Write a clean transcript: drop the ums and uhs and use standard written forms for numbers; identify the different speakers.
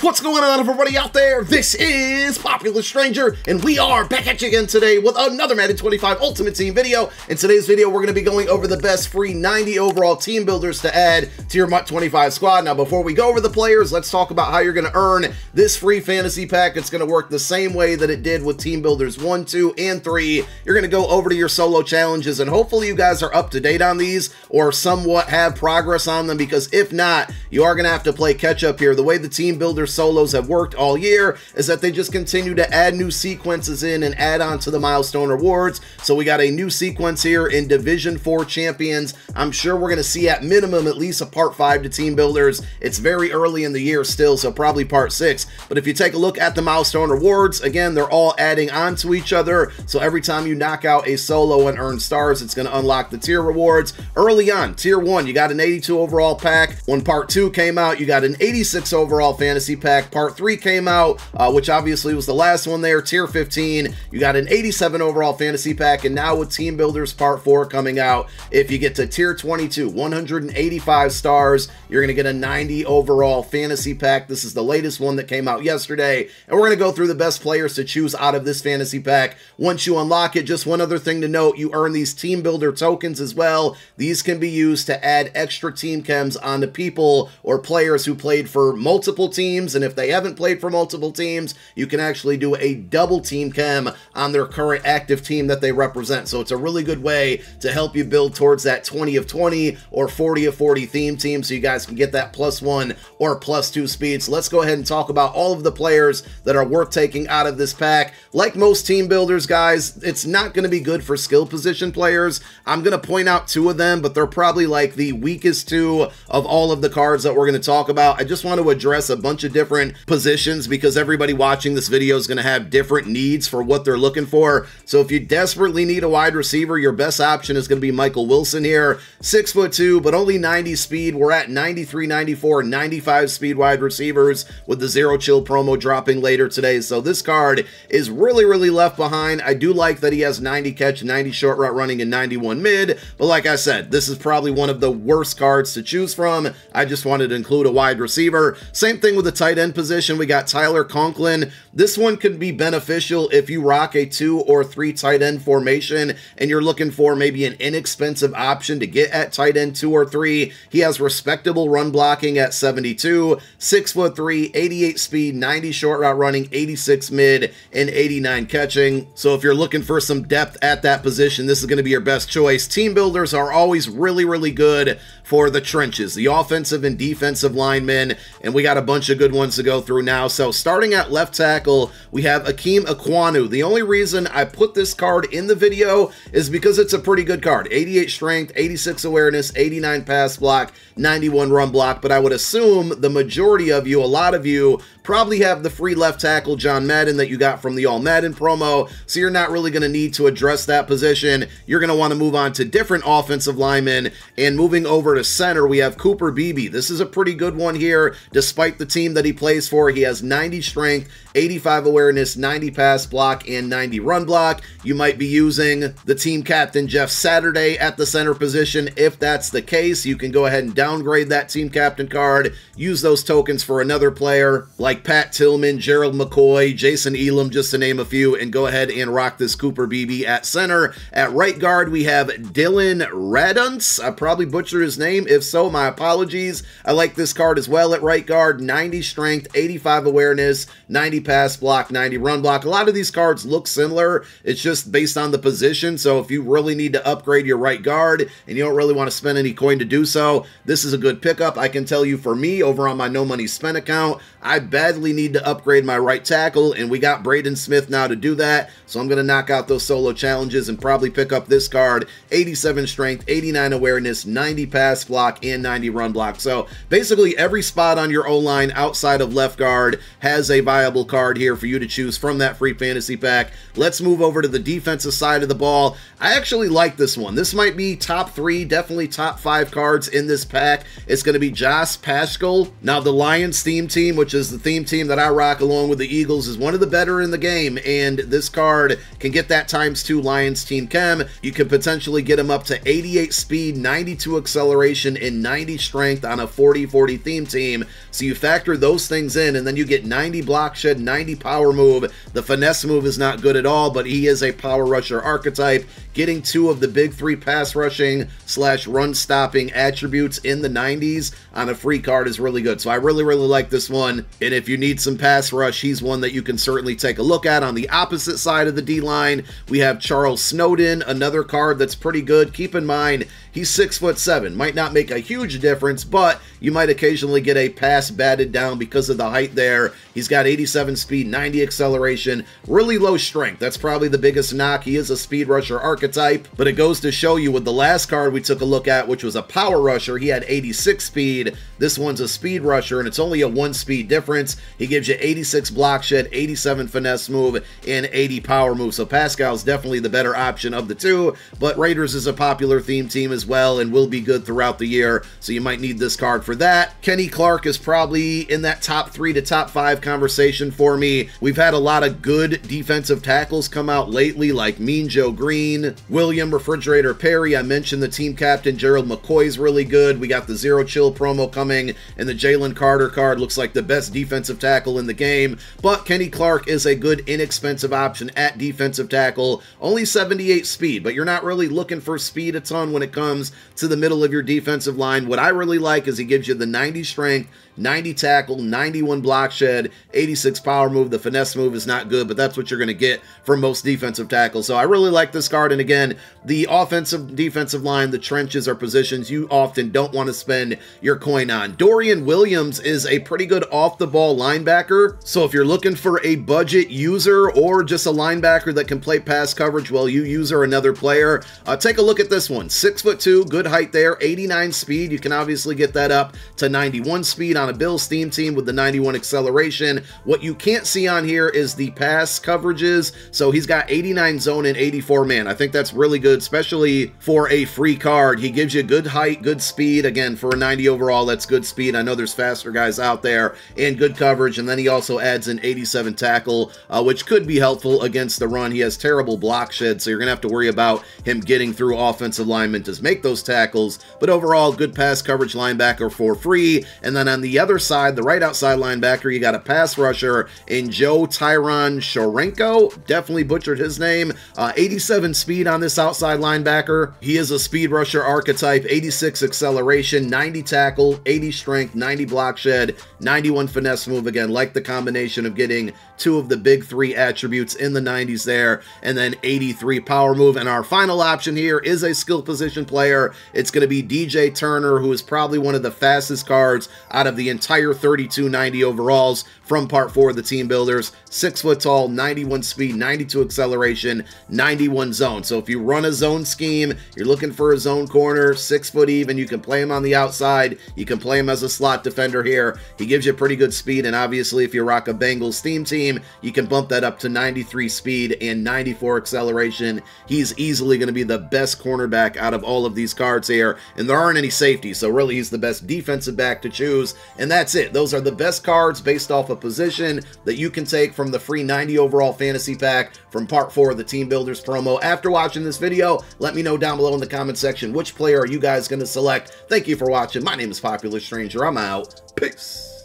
Speaker 1: What's going on, everybody out there? This is Popular Stranger, and we are back at you again today with another Madden 25 Ultimate Team video. In today's video, we're going to be going over the best free 90 overall team builders to add to your MUT 25 squad. Now, before we go over the players, let's talk about how you're going to earn this free fantasy pack. It's going to work the same way that it did with Team Builders 1, 2, and 3. You're going to go over to your solo challenges, and hopefully you guys are up to date on these or somewhat have progress on them, because if not, you are going to have to play catch up here. The way the Team Builders solos have worked all year is that they just continue to add new sequences in and add on to the milestone rewards. So we got a new sequence here in Division 4 Champions. I'm sure we're going to see at minimum at least a part 5 to Team Builders. It's very early in the year still, so probably part 6. But if you take a look at the milestone rewards, again, they're all adding on to each other. So every time you knock out a solo and earn stars, it's going to unlock the tier rewards. Early on, tier 1, you got an 82 overall pack. When part 2 came out, you got an 86 overall fantasy pack. Part 3 came out, which obviously was the last one there. Tier 15, you got an 87 overall fantasy pack. And now with Team Builders Part 4 coming out, if you get to tier 22, 185 stars, you're going to get a 90 overall fantasy pack. This is the latest one that came out yesterday. And we're going to go through the best players to choose out of this fantasy pack. Once you unlock it, just one other thing to note, you earn these Team Builder tokens as well. These can be used to add extra team chems onto people or players who played for multiple teams. And if they haven't played for multiple teams, you can actually do a double team chem on their current active team that they represent. So it's a really good way to help you build towards that 20 of 20 or 40 of 40 theme team, so you guys can get that +1 or +2 speed. So let's go ahead and talk about all of the players that are worth taking out of this pack. Like most team builders, guys, it's not going to be good for skill position players. I'm going to point out 2 of them, but they're probably like the weakest 2 of all of the cards that we're going to talk about. I just want to address a bunch of different positions because everybody watching this video is going to have different needs for what they're looking for. So if you desperately need a wide receiver, your best option is going to be Michael Wilson here. 6'2", but only 90 speed. We're at 93, 94, 95 speed wide receivers with the Zero Chill promo dropping later today. So this card is really left behind. I do like that he has 90 catch, 90 short route running, and 91 mid. But like I said, this is probably one of the worst cards to choose from. I just wanted to include a wide receiver. Same thing with the tight end position. We got Tyler Conklin. This one could be beneficial if you rock a 2 or 3 tight end formation and you're looking for maybe an inexpensive option to get at tight end 2 or 3. He has respectable run blocking at 72, 6'3", 88 speed, 90 short route running, 86 mid, and 89 catching. So if you're looking for some depth at that position, this is going to be your best choice. Team builders are always really good for the trenches, the offensive and defensive linemen, and we got a bunch of good ones to go through now. So starting at left tackle, we have Akeem Ekwonu. The only reason I put this card in the video is because it's a pretty good card. 88 strength, 86 awareness, 89 pass block, 91 run block, but I would assume the majority of you, a lot of you, probably have the free left tackle John Madden that you got from the All Madden promo, so you're not really going to need to address that position. You're going to want to move on to different offensive linemen, and moving over to center, we have Cooper Beebe. This is a pretty good one here, despite the team that he plays for. He has 90 strength, 85 awareness, 90 pass block, and 90 run block. You might be using the team captain Jeff Saturday at the center position. If that's the case, you can go ahead and downgrade that team captain card, use those tokens for another player like Pat Tillman, Gerald McCoy, Jason Elam, just to name a few, and go ahead and rock this Cooper Beebe at center. At right guard, we have Dylan Radunce. I probably butchered his name. If so, my apologies. I like this card as well at right guard. 90 strength, 85 awareness, 90 pass block, 90 run block. A lot of these cards look similar. It's just based on the position. So if you really need to upgrade your right guard and you don't really want to spend any coin to do so, this is a good pickup. I can tell you for me, over on my No Money Spent account, I badly need to upgrade my right tackle, and we got Braden Smith now to do that. So I'm going to knock out those solo challenges and probably pick up this card. 87 strength, 89 awareness, 90 pass block, and 90 run block. So basically every spot on your O-line outside of left guard has a viable card here for you to choose from that free fantasy pack. Let's move over to the defensive side of the ball. I actually like this one. This might be top 3, definitely top 5 cards in this pack. It's going to be Josh Paschal. Now the Lions theme team, which which is the theme team that I rock along with the Eagles, is one of the better in the game, and this card can get that ×2 Lions Team Chem. You could potentially get him up to 88 speed, 92 acceleration, and 90 strength on a 40-40 theme team. So you factor those things in, and then you get 90 block shed, 90 power move. The finesse move is not good at all, but he is a power rusher archetype. Getting 2 of the big 3 pass rushing / run stopping attributes in the 90s on a free card is really good. So I really like this one. And if you need some pass rush, he's one that you can certainly take a look at. On the opposite side of the D-line, we have Charles Snowden, another card that's pretty good. Keep in mind, he's 6'7". Might not make a huge difference, but you might occasionally get a pass batted down because of the height there. He's got 87 speed, 90 acceleration, really low strength. That's probably the biggest knock. He is a speed rusher archetype, but it goes to show you with the last card we took a look at, which was a power rusher, he had 86 speed. This one's a speed rusher, and it's only a 1 speed difference. He gives you 86 block shed, 87 finesse move, and 80 power move. So Pascal's definitely the better option of the two, but Raiders is a popular theme team as well and will be good throughout the year, so you might need this card for that. Kenny Clark is probably in that top 3 to top 5 conversation for me. We've had a lot of good defensive tackles come out lately, like Mean Joe Green, William Refrigerator Perry. I mentioned the team captain Gerald McCoy's really good. We got the Zero Chill promo coming, and the Jalen Carter card looks like the best defensive tackle in the game. But Kenny Clark is a good inexpensive option at defensive tackle. Only 78 speed, but you're not really looking for speed a ton when it comes to the middle of your defensive line. What I really like is he gives you the 90 strength, 90 tackle, 91 block shed, 86 power move. The finesse move is not good, but that's what you're going to get from most defensive tackles. So I really like this card. And again, the offensive defensive line, the trenches are positions you often don't want to spend your coin on. Dorian Williams is a pretty good off-the-ball linebacker. So if you're looking for a budget user or just a linebacker that can play pass coverage while you user another player, take a look at this one. 6'2", good height there, 89 speed. You can obviously get that up to 91 speed on a Bills theme team with the 91 acceleration. What you can't see on here is the pass coverages. So he's got 89 zone and 84 man. I think that's really good, especially for a free card. He gives you good height, good speed. Again, for a 90 overall, that's good speed. I know there's faster guys out there, and good coverage. And then he also adds an 87 tackle, which could be helpful against the run. He has terrible block shed, so you're gonna have to worry about him getting through offensive linemen to make those tackles. But overall, good pass coverage linebacker for free. And then on the other side, the right outside linebacker, you got a pass rusher in Joe Tyron Shorenko. Definitely butchered his name. 87 speed on this outside linebacker. He is a speed rusher archetype, 86 acceleration, 90 tackle, 80 strength, 90 block shed, 91 finesse move. Again, like the combination of getting 2 of the big 3 attributes in the 90s there, and then 83 power move. And our final option here is a skill position player. It's going to be DJ Turner, who is probably one of the fastest cards out of the entire 3290 overalls from part 4 of the team builders. 6 foot tall, 91 speed, 92 acceleration, 91 zone. So if you run a zone scheme, you're looking for a zone corner, 6 foot even, you can play him on the outside, you can play him as a slot defender here. He gives you pretty good speed, and obviously if you rock a Bengals theme team, you can bump that up to 93 speed and 94 acceleration. He's easily going to be the best cornerback out of all of these cards here, and there aren't any safeties, so really he's the best defensive back to choose. And that's it. Those are the best cards based off a position that you can take from the free 90 overall fantasy pack from part 4 of the Team Builders promo. After watching this video, let me know down below in the comment section which player are you guys going to select. Thank you for watching. My name is Popular Stranger. I'm out. Peace.